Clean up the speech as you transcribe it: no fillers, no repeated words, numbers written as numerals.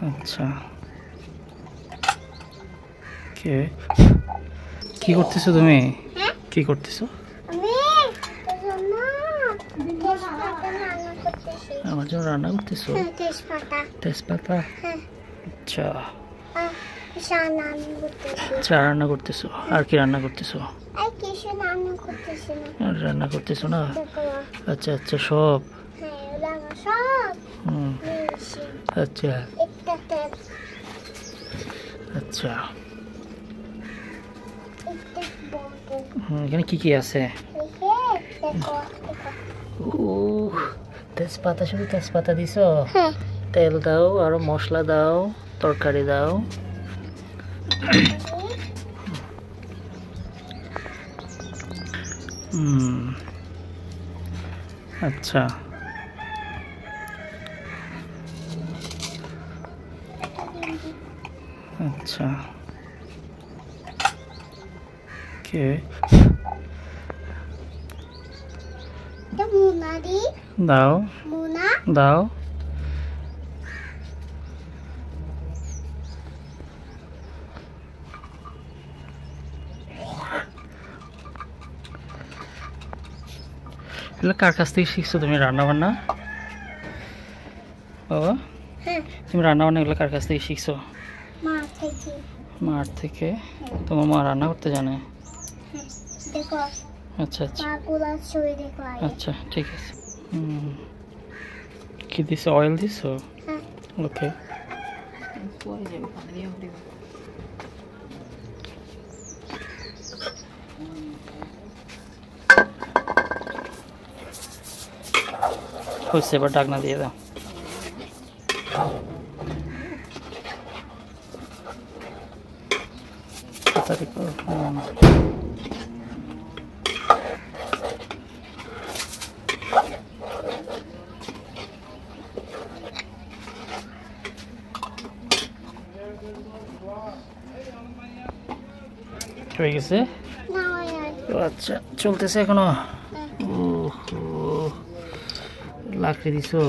আচ্ছা কে কি করতেছো তুমি? কি করতেছো? আমার জন্য রান্না করতেছো? তেজপাতা। আচ্ছা চা রান্না করতেছো? আর কি রান্না করতেছো? আর রান্না করতেছো না? আচ্ছা আচ্ছা সব। আচ্ছা আচ্ছা এখানে কি কি আছে? তেজপাতা, শুধু তেজপাতা দিছো? তেল দাও, আরো মশলা দাও, তরকারি দাও। আচ্ছা আচ্ছা কে দাও দাও। কার কাছ থেকে শিখছো তুমি রান্না বান্না? বাবা তুমি রান্না বান্না এগুলো কার কাছ থেকে শিখছো? মার থেকে। তোমার মা রান্না করতে জানে? আচ্ছা আচ্ছা আচ্ছা ঠিক আছে। কি দিছো? অয়েল দিছো? ওকে হয়েছে, এবার ঢাকনা দিয়ে দাও। তাড়াতাড়ি করো। হয়ে গেছে? আচ্ছা চলতেছে এখনো? লাকড়ি দিছো?